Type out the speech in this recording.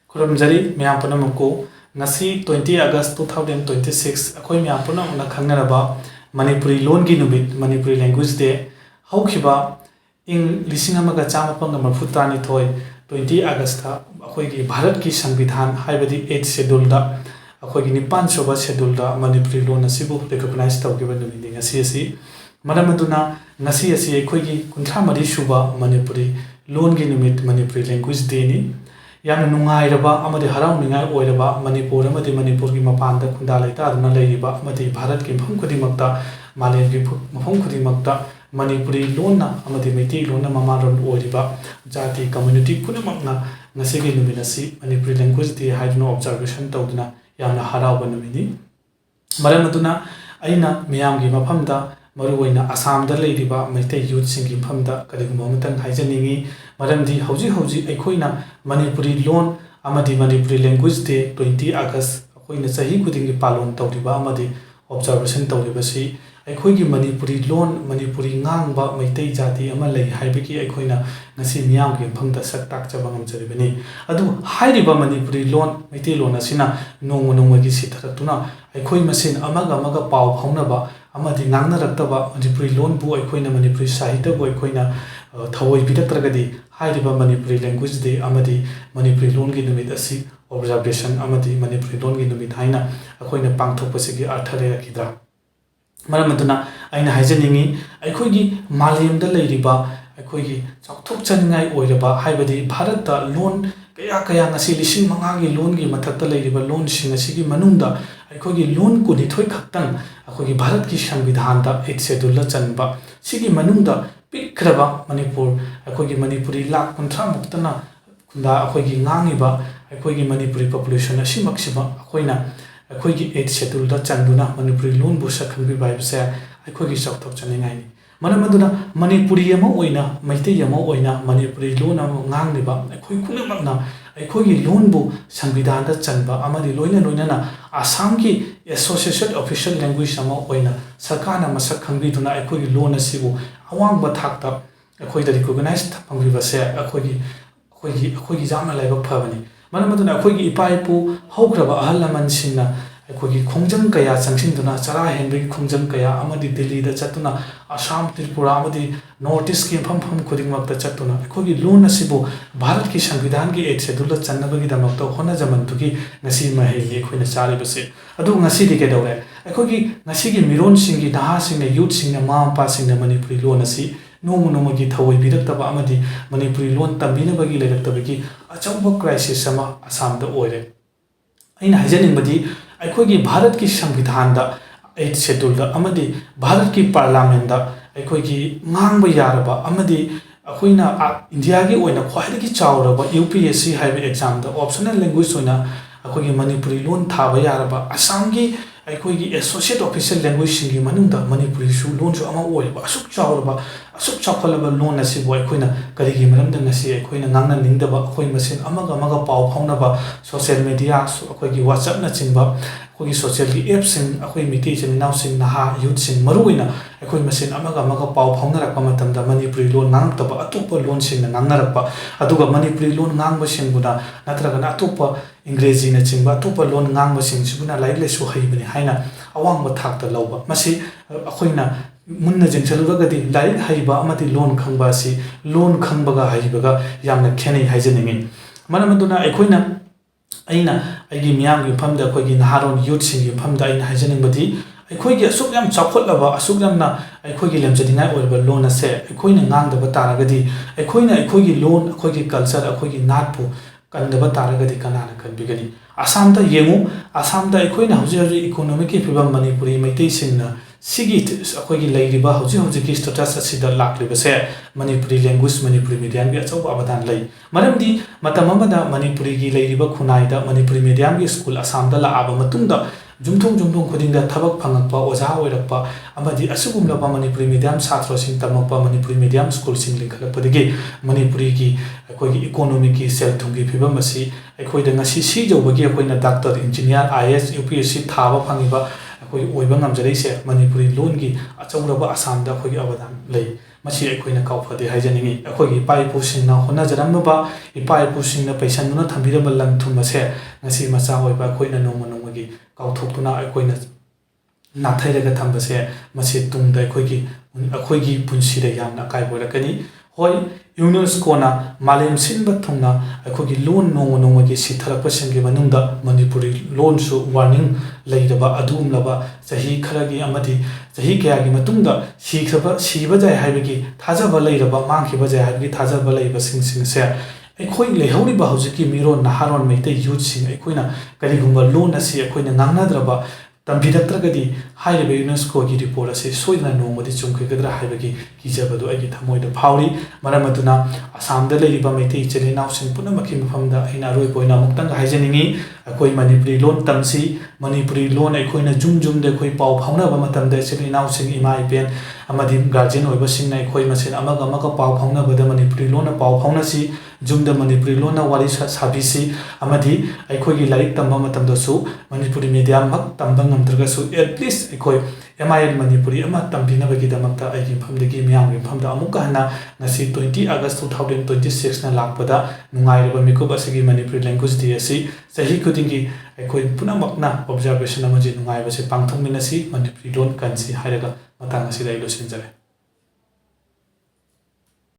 Kuramjari Miyam Punamako Nasi 20 August 2026 Akoi Miyam Punamna Kangaraba Manipuri Longi Numit Manipuri Language Day Haukiba in Lisingamaga Chamapanga Mafutani Toy 20 August Akoi Bharat Ki Sangvidhan Haibadi 8 schedule da Akoi Nipan Soba schedule da Manipuri Lon Nasibu recognized to given the meeting as CSE Madamaduna Nasi Asi Akoi Kuntramadi Shuba Manipuri Longi Numit Manipuri Language Day ni Yan Nungairaba, Amadi Harau Ningai Oiraba, Manipur, Amadi Manipur Mapanda, Kundalita, Malayba, Madi Bharat Kim Hunkudi Malay Hunkudi Makta, Manipuri Lona, Amadi Meti, Lona Mamaran Oiriba, Jati Community Kunamakna, Nasigi Luminasi, Manipuri Language, the had no observation Toduna, Yana Harau Banamini. Maramaduna, Aina, Miamgi Mapamda, Maruina, Assam the Ladyba, Mete Youth Singing Pamda, Kadigumatan, Haijaningi, Maramdi, Hauji, Equina, Manipuri Lon, Amadi Manipuri Language Day, 20 August, Aquina Sahi Kudingi Palon Taudiba, Amadi, Observation Taudibasi, Equigi Manipuri Lon, Manipuri Nangba, Mete Jati, Amalay, Haibiki, Equina, Nasi Miamgi, Pamda Satak Chabangam Jaribani. Adu Haidiba Manipuri Lon, Mete Lonasina, no Monumagi Sitaratuna, Equi Masin, Amaga Pau Honaba, Amadi Nangna Rataba, Manipuri Lon Bu, Equina Manipuri Sahitya, Equina, Tawai Pidatragadi, Haidiba Manipuri Language Day, Amadi, Manipuri Longi Numit Asi, Observation, Amadi, Manipuri Longi Numit Haina, Aquina Pangto Pasigi Artarea Kidra. Maramaduna, Aina Haijaningi, Equigi, Maliam the Ladyba, Equigi, Tok Changai Oiraba, Haibadi, Bharata, Lon, Kayakayang Asilishi Mangi, Longi, Matata Ladyba, Lon Shingasigi Manunda, Equigi Lon Kuditoi Katan, Aquigi Bharat Ki Sangvidhanda, Etsedula Chanba, Sigi Manunda, Pikraba, Manipur, Aquigi Manipuri Lak Contra Muktana, Kunda, Aquigi Nangiba, Aquigi Manipuri population, Shimaxiba, Aquina, Aquigi 8 schedule Chanduna, Manipuri Lon Busa Kambi Bibse, Aquigi South of Chaningani. Manamaduna, Manipuri Yama Oina, Maite Yama Oina, Manipuri Lona Nangiba, Aquikuna, Aquigi Lonbu, Sangvidanda Chanba, Amadi Loina Loinana, Asamki, Associated Official Language Sama Oina, Sakana Masakambi, Aquigi Lona Sibu, Awang Batakta, Aqui the recognized Pangvase, Aquigi Zama Leva Pavani. Manamaduna Aquigi Paipu, Hokraba Alaman Sina, Aquigi Kongjam Kaya, Sansinduna, Sarah Henry Kongjam Kaya, Amadi Delhi, the Chatuna, Assam Tripura, Amadi, Northeast Kim Pam Kudimak the Chatuna, Aquigi Luna Sibu, Bharat Ki Sangvidangi, Etsedula Chanabagi the Makto, Honazamantuki, Nasima Heli, Queen Salibase. Adu Nasidi Gedore, Aquigi Nasigi Miron Singi, Daha Sing, a youth singer, Mam passing the Manipuri Lonasi. No Monomagi Tawai Bidataba Amadi, Manipuri Lon Tambina Bagi Tabiki, a Chamba crisis Sama, Assam the Oire. In Hajanin Badi, Aquigi Bharat Ki Sangvidhanda, 8 schedule the Amadi, Bharat Ki Parliamenta, Aquigi Mangba Yaraba, Amadi, Aquina Indiagi Oina, Quaiki Chowraba, UPSC Highway exam, the optional language Oina, Aquigi Manipuri Lon Taba Yaraba, Assamgi. Aquigi Associate Official Language Singi Manunda, Manipuri Shu Lon to Ama Oiba, Asuk Chowraba, Asuk Chocolaba Lon Nasi Boyquina, Karigi Malam Nasi, Aquina Nana Nindaba, Aqui Masin, Amaga Pau Honaba, social media, Aquigi WhatsApp Natsimba, Aqui social apps and Aqui imitation announcing Naha, youths in Maruina, Aqui Masin, Amaga Pau Honara Pamatam, the Manipuri Lon Nantaba, Atupa Lon Sin and Nanarapa, Aduga Manipuri Lon Nangbasin Buddha, Natragan Atupa, Ingrezi Natsimba, Tupa Lon Nangbasin, Subuna Lightly Suhaibani Haina, Awang Batak the Loba, Masi, Aquina. Munna Jentalugadi, Lai Haiba, Amati Lon Kambasi, Lon Kambaga Haibaga, Yamna Kenny Hajaning. Manamaduna Equina Aina, Agimiam, Pamda, Quagin Haron, Yutsing, Pamda in Hajaning Badi, Equigi, Asukam Chocolava, Asugamna, Equigilam Jadina or Lona se, Equina Nang the Bataragadi, Equina, Equigi Lon, Equigi Culture, Equigi Natpu, Kandaba Taragadi Kanana can begin. Asamta Yemu, Asamta Equina, Hausi economic Pibam Manipuri, Meditation. Sigi Aquagi Lady Bahoji status Sida Laklibase, Manipuri language, Manipuri medium gets over Abadan Lay. Madam D. Matamamada, Manipuri Lady Bakunaida, Manipuri medium school, Assam the La Abamatunda, Jumtung Kudin the Tabak Pangapa, Ozawa, Amadi Asubum Laba Manipuri medium, Satros in Tamapa, Manipuri medium school singling Kalapadi, Manipuri, Aquagi economic cell Tungi Pibamasi, Equator Nasi, Jobagi, Aquina doctor, engineer, IS, UPSC, Tava Pangiba. Oibangam Jare, Manipuri Longi, Achuraba Assam, the Hoy Abadan Lay. ꯃꯁꯤ ꯑꯩꯈꯣꯏꯅ ꯀꯥꯎꯐꯗꯦ ꯍꯥꯏꯖꯅꯤꯡꯏ ꯑꯩꯈꯣꯏꯒꯤ ꯏꯄꯥ ꯏꯄꯨꯁꯤꯡꯅ ꯍꯣꯠꯅꯖꯔꯝꯕ ꯏꯄꯥ ꯏꯄꯨꯁꯤꯡꯅ ꯄꯩꯁꯟꯗꯨꯅ ꯊꯝꯕꯤꯔꯝꯕ ꯂꯟ ꯊꯨꯝ ꯑꯁꯦ ꯉꯁꯤ ꯃꯆꯥ ꯑꯣꯏꯕ ꯑꯩꯈꯣꯏꯅ ꯅꯣꯡꯃ ꯅꯣꯡꯃꯒꯤ ꯀꯥꯎꯊꯣꯛꯇꯨꯅ ꯑꯩꯈꯣꯏꯅ ꯅꯥꯊꯩꯔꯒ ꯊꯝꯕꯁꯦ ꯃꯁꯤ ꯇꯨꯡꯗ ꯑꯩꯈꯣꯏꯒꯤ ꯄꯨꯟꯁꯤꯗ ꯌꯥꯝꯅ ꯑꯀꯥꯏꯕ ꯑꯣꯏꯔꯛꯀꯅꯤ ꯍꯣꯏ ꯌꯨꯅꯦꯁꯀꯣꯅ ꯃꯥꯂꯦꯝ ꯁꯤꯟꯕ ꯊꯨꯡꯅ ꯑꯩꯈꯣꯏꯒꯤ ꯂꯣꯟ ꯅꯣꯡꯃ ꯅꯣꯡꯃꯒꯤ ꯁꯤꯊꯔꯛꯄꯁꯤꯡꯒꯤ ꯃꯅꯨꯡꯗ ꯃꯅꯤꯄꯨꯔꯤ ꯂꯣꯟꯁꯨ ꯋꯥꯔꯅꯤꯡ ꯂꯩꯔꯕ ꯑꯗꯨꯒꯨꯝꯂꯕ ꯆꯍꯤ ꯈꯔꯒꯤ ꯑꯃꯗꯤ ꯆꯍꯤ ꯀꯌꯥꯒꯤ ꯃꯇꯨꯡꯗ ꯁꯤꯕ ꯌꯥꯏ ꯍꯥꯏꯕꯒꯤ ꯊꯥꯖꯕ ꯂꯩꯔꯕ ꯃꯥꯡꯈꯤꯕ ꯌꯥꯏ ꯍꯥꯏꯕꯒꯤ ꯊꯥꯖꯕ ꯂꯩꯕꯁꯤꯡꯁꯦ ꯑꯩꯈꯣꯏ ꯂꯩꯍꯧꯔꯤꯕ ꯍꯧꯖꯤꯛꯀꯤ ꯃꯤꯔꯣꯟ ꯅꯍꯥꯔꯣꯟ ꯃꯩꯇꯩ ꯌꯨꯠꯁꯤꯡ ꯑꯩꯈꯣꯏꯅ ꯀꯔꯤꯒꯨꯝꯕ ꯂꯣꯟ ꯑꯁꯤ ꯑꯩꯈꯣꯏꯅ ꯉꯥꯡꯅꯗ꯭ꯔꯕ ꯇꯝꯕꯤꯔꯛꯇ꯭ꯔꯒꯗꯤ ꯍꯥꯏꯔꯤꯕ ꯌꯨꯅꯦꯁꯀꯣꯒꯤ ꯔꯤꯄꯣꯔꯠ ꯑꯁꯤ ꯁꯣꯏꯗꯅ ꯅꯣꯡꯃꯗꯤ ꯆꯨꯝꯈꯤꯒꯗ꯭ꯔꯥ ꯍꯥꯏꯕꯒꯤ ꯀꯤꯖꯕꯗꯨ ꯑꯩꯒꯤ ꯊꯃꯣꯏꯗ ꯐꯥꯎꯔꯤ ꯃꯔꯝ ꯑꯗꯨꯅ ꯑꯁꯥꯝꯗ ꯂꯩꯔꯤꯕ ꯃꯩꯇꯩ ꯏꯆꯤꯜ ꯏꯅꯥꯎꯁꯤꯡ ꯄꯨꯝꯅꯃꯛꯀꯤ ꯃꯐꯝꯗ ꯑꯩꯅ ꯑꯔꯣꯏꯕ ꯑꯣꯏꯅ ꯑꯃꯨꯛꯇꯪ ꯍꯥꯏꯖꯅꯤꯡꯏ ꯑꯩꯈꯣꯏ ꯃꯅꯤꯄꯨꯔꯤ ꯂꯣꯟ ꯇꯝꯁꯤ ꯃꯅꯤꯄꯨꯔꯤ ꯂꯣꯟ ꯑꯩꯈꯣꯏꯅ ꯌꯨꯝꯗ ꯑꯩꯈꯣꯏ ꯄꯥꯎ ꯐꯥꯎꯅꯕ ꯃꯇꯝꯗ ꯏꯆꯤꯜ ꯏꯅꯥꯎꯁꯤꯡ ꯏꯃꯥ ꯏꯕꯦꯟ ꯑꯃꯗꯤ ꯒꯥꯔꯖꯤꯌꯟ ꯑꯣꯏꯕꯁꯤꯡꯅ ꯑꯩꯈꯣꯏ ꯃꯁꯦꯟ ꯑꯃꯒ ꯄꯥꯎ ꯐꯥꯎꯅꯕꯗ ꯃꯅꯤꯄꯨꯔꯤ ꯂꯣꯟꯅ ꯄꯥꯎ ꯐꯥꯎꯅꯁꯤ ꯌꯨꯝꯗ ꯃꯅꯤꯄꯨꯔꯤ ꯂꯣꯟꯅ ꯋꯥꯔꯤ ꯁꯥꯕꯤꯁꯤ ꯑꯃꯗꯤ ꯑꯩꯈꯣꯏꯒꯤ ꯂꯥꯏꯔꯤꯛ ꯇꯝꯕ ꯃꯇꯝꯗꯁꯨ ꯃꯅꯤꯄꯨꯔꯤ ꯃꯤꯗꯤꯌꯝꯃꯛ ꯇꯝꯕ ꯉꯝꯗ꯭ꯔꯒꯁꯨ ꯑꯦꯠꯂꯤꯁ ꯑꯩꯈꯣꯏ MIL ꯃꯅꯤꯄꯨꯔꯤ ꯑꯃ ꯇꯝꯕꯤꯅꯕꯒꯤꯗꯃꯛꯇ ꯑꯩꯒꯤ ꯃꯐꯝꯗꯒꯤ ꯃꯤꯌꯥꯝꯒꯤ ꯃꯐꯝꯗ ꯑꯃꯨꯛꯀ ꯍꯟꯅ ꯉꯁꯤ 20 ꯑꯥꯒꯁ 2026ꯅ ꯂꯥꯛꯄꯗ ꯅꯨꯡꯉꯥꯏꯔꯕ ꯃꯤꯀꯨꯞ ꯑꯁꯤꯒꯤ ꯃꯅꯤꯄꯨꯔꯤ ꯂꯦꯡꯒ꯭ꯋꯦꯖ ꯗꯦ ꯑꯁꯤ ꯆꯍꯤ ꯈꯨꯗꯤꯡꯒꯤ ꯑꯩꯈꯣꯏ ꯄꯨꯝꯅꯃꯛꯅ ꯑꯣꯕꯖꯥꯔꯕꯦꯁꯟ ꯑꯃꯗꯤ ꯅꯨꯡꯉꯥꯏꯕꯁꯤ ꯄꯥꯡꯊꯣꯛꯃꯤꯟꯅꯁꯤ ꯃꯅꯤꯄꯨꯔꯤ ꯂꯣꯟ ꯀꯟꯁꯤ ꯍꯥꯏꯔꯒ ꯃꯇꯥꯡ ꯑꯁꯤꯗ ꯑꯩ ꯂꯣꯏꯁꯤꯟꯖꯔꯦ